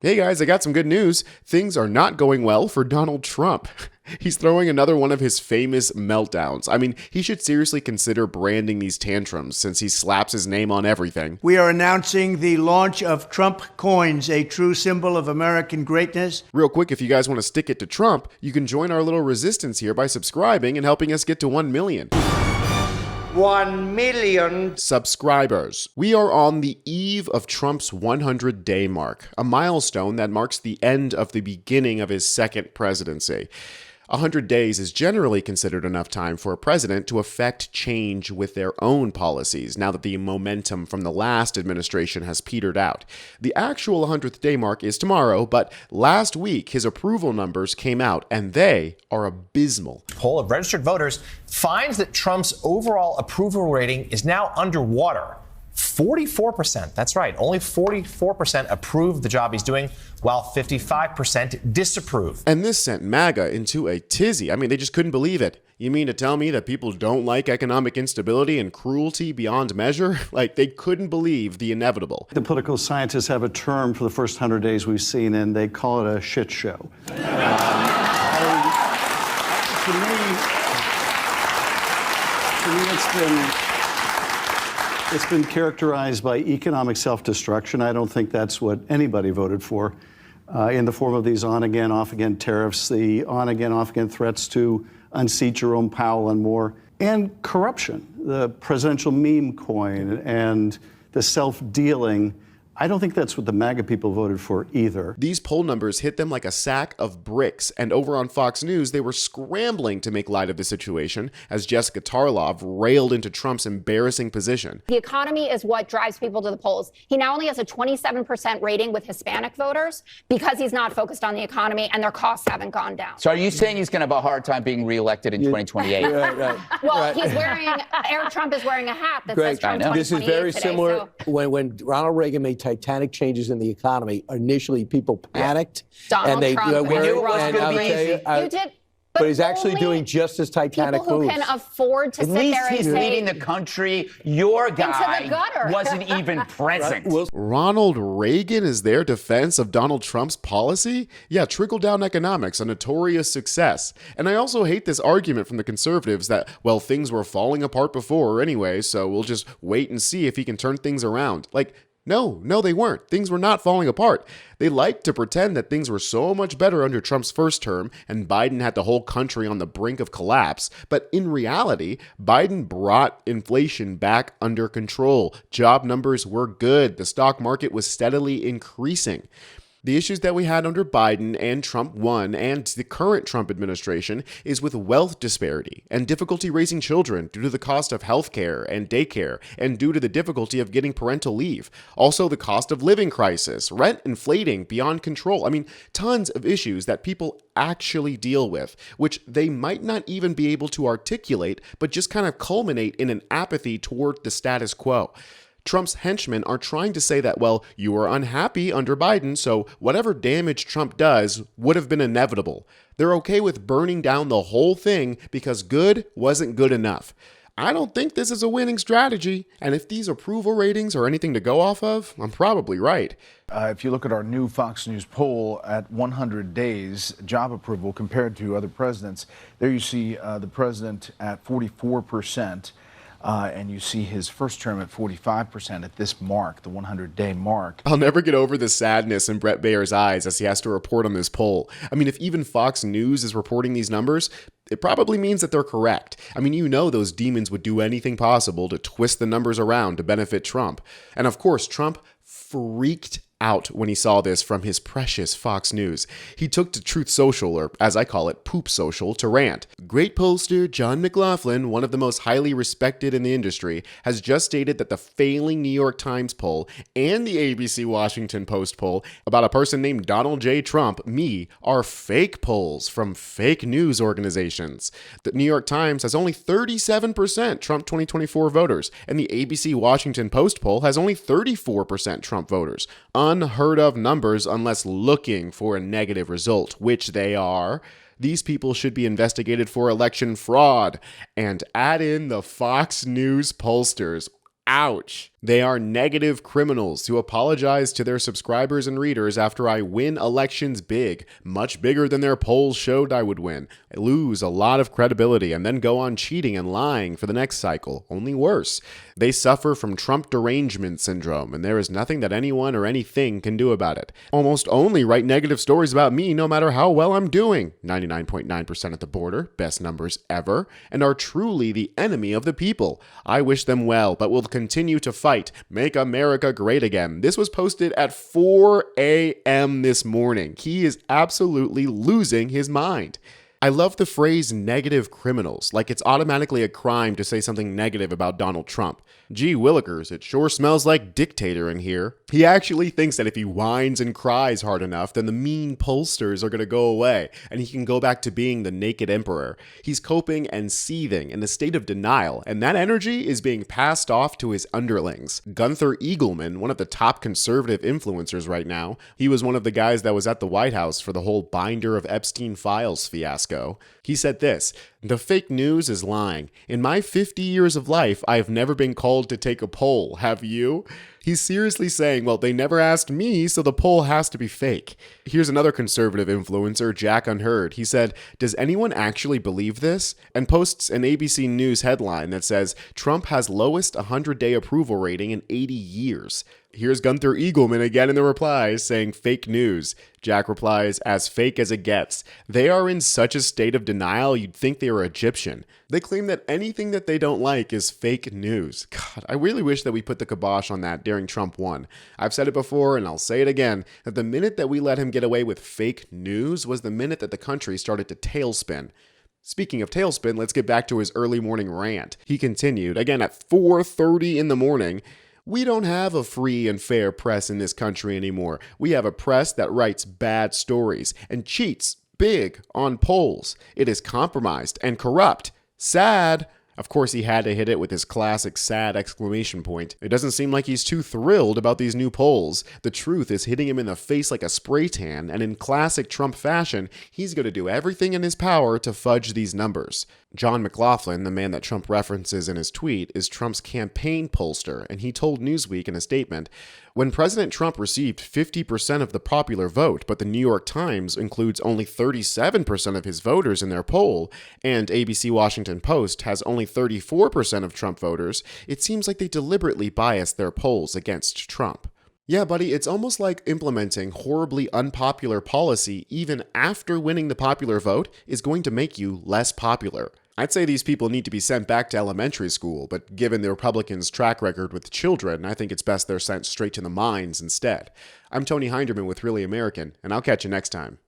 Hey guys, I got some good news. Things are not going well for Donald Trump. He's throwing another one of his famous meltdowns. I mean, he should seriously consider branding these tantrums since he slaps his name on everything. We are announcing the launch of Trump coins, a true symbol of American greatness. Real quick, if you guys want to stick it to Trump, you can join our little resistance here by subscribing and helping us get to 1 million. 1 million subscribers. We are on the eve of Trump's 100-day mark, a milestone that marks the end of the beginning of his second presidency. 100 days is generally considered enough time for a president to effect change with their own policies, now that the momentum from the last administration has petered out. The actual 100th day mark is tomorrow, but last week his approval numbers came out, and they are abysmal. Poll of registered voters finds that Trump's overall approval rating is now underwater. 44%, that's right, only 44% approve the job he's doing, while 55% disapprove. And this sent MAGA into a tizzy. I mean, they just couldn't believe it. You mean to tell me that people don't like economic instability and cruelty beyond measure? Like, they couldn't believe the inevitable. The political scientists have a term for the first 100 days we've seen, and they call it a shit show. To me, it's been characterized by economic self-destruction. I don't think that's what anybody voted for in the form of these on-again, off-again tariffs, the on-again, off-again threats to unseat Jerome Powell and more, and corruption, the presidential meme coin and the self-dealing. I don't think that's what the MAGA people voted for either. These poll numbers hit them like a sack of bricks, and over on Fox News, they were scrambling to make light of the situation as Jessica Tarlov railed into Trump's embarrassing position. The economy is what drives people to the polls. He now only has a 27% rating with Hispanic voters because he's not focused on the economy and their costs haven't gone down. So are you saying he's going to have a hard time being reelected in 2028? Right. Well, he's wearing, Eric Trump is wearing a hat that says Trump 2028 This is very today, similar so. when Ronald Reagan made titanic changes in the economy. Initially, people panicked. Donald and they Trump, we knew it was and gonna I'll be tell easy. You did. But he's actually doing just as titanic people who moves. can afford to At sit least there and he's say, leading the country. Your guy gutter. wasn't even present. Ronald Reagan is their defense of Donald Trump's policy? Yeah, trickle-down economics, a notorious success. And I also hate this argument from the conservatives that, well, things were falling apart before anyway, so we'll just wait and see if he can turn things around. Like, No, they weren't. Things were not falling apart. They liked to pretend that things were so much better under Trump's first term and Biden had the whole country on the brink of collapse. But in reality, Biden brought inflation back under control. Job numbers were good. The stock market was steadily increasing. The issues that we had under Biden and Trump 1 and the current Trump administration is with wealth disparity and difficulty raising children due to the cost of healthcare and daycare and due to the difficulty of getting parental leave. Also the cost of living crisis, rent inflating beyond control. I mean, tons of issues that people actually deal with, which they might not even be able to articulate, but just kind of culminate in an apathy toward the status quo. Trump's henchmen are trying to say that, well, you were unhappy under Biden, so whatever damage Trump does would have been inevitable. They're okay with burning down the whole thing because good wasn't good enough. I don't think this is a winning strategy, and if these approval ratings are anything to go off of, I'm probably right. If you look at our new Fox News poll at 100 days job approval compared to other presidents, there you see the president at 44%. And you see his first term at 45% at this mark, the 100-day mark. I'll never get over the sadness in Brett Bayer's eyes as he has to report on this poll. I mean, if even Fox News is reporting these numbers, it probably means that they're correct. I mean, you know those demons would do anything possible to twist the numbers around to benefit Trump. And of course, Trump freaked out when he saw this from his precious Fox News. He took to Truth Social, or as I call it, Poop Social, to rant. Great pollster John McLaughlin, one of the most highly respected in the industry, has just stated that the failing New York Times poll and the ABC Washington Post poll about a person named Donald J. Trump, me, are fake polls from fake news organizations. The New York Times has only 37% Trump 2024 voters, and the ABC Washington Post poll has only 34% Trump voters. Unheard of numbers unless looking for a negative result, which they are. These people should be investigated for election fraud. And add in the Fox News pollsters. Ouch. They are negative criminals who apologize to their subscribers and readers after I win elections big, much bigger than their polls showed I would win. I lose a lot of credibility and then go on cheating and lying for the next cycle, only worse. They suffer from Trump derangement syndrome, and there is nothing that anyone or anything can do about it. Almost only write negative stories about me no matter how well I'm doing, 99.9% at the border, best numbers ever, and are truly the enemy of the people. I wish them well, but will continue to fight. Make America great again. This was posted at 4 a.m. this morning. He is absolutely losing his mind. I love the phrase negative criminals, like it's automatically a crime to say something negative about Donald Trump. Gee willikers, it sure smells like dictator in here. He actually thinks that if he whines and cries hard enough, then the mean pollsters are going to go away, and he can go back to being the naked emperor. He's coping and seething in a state of denial, and that energy is being passed off to his underlings. Gunther Eagleman, one of the top conservative influencers right now, he was one of the guys that was at the White House for the whole binder of Epstein files fiasco. He said this: "The fake news is lying. In my 50 years of life, I have never been called to take a poll. Have you?" He's seriously saying, well, they never asked me, so the poll has to be fake. Here's another conservative influencer, Jack Unheard. He said, "Does anyone actually believe this?" And posts an ABC News headline that says, "Trump has lowest 100-day approval rating in 80 years. Here's Gunther Eagleman again in the replies saying fake news. Jack replies, "As fake as it gets." They are in such a state of denial you'd think they were Egyptian. They claim that anything that they don't like is fake news. God, I really wish that we put the kibosh on that during Trump 1. I've said it before and I'll say it again, that the minute that we let him get away with fake news was the minute that the country started to tailspin. Speaking of tailspin, let's get back to his early morning rant. He continued, again at 4:30 in the morning, "We don't have a free and fair press in this country anymore. We have a press that writes bad stories and cheats big on polls. It is compromised and corrupt. Sad." Of course, he had to hit it with his classic sad exclamation point. It doesn't seem like he's too thrilled about these new polls. The truth is hitting him in the face like a spray tan, and in classic Trump fashion, he's going to do everything in his power to fudge these numbers. John McLaughlin, the man that Trump references in his tweet, is Trump's campaign pollster, and he told Newsweek in a statement, "When President Trump received 50% of the popular vote, but the New York Times includes only 37% of his voters in their poll, and ABC Washington Post has only 34% of Trump voters, it seems like they deliberately bias their polls against Trump." Yeah, buddy, it's almost like implementing horribly unpopular policy even after winning the popular vote is going to make you less popular. I'd say these people need to be sent back to elementary school, but given the Republicans' track record with children, I think it's best they're sent straight to the mines instead. I'm Tony Hinderman with Really American, and I'll catch you next time.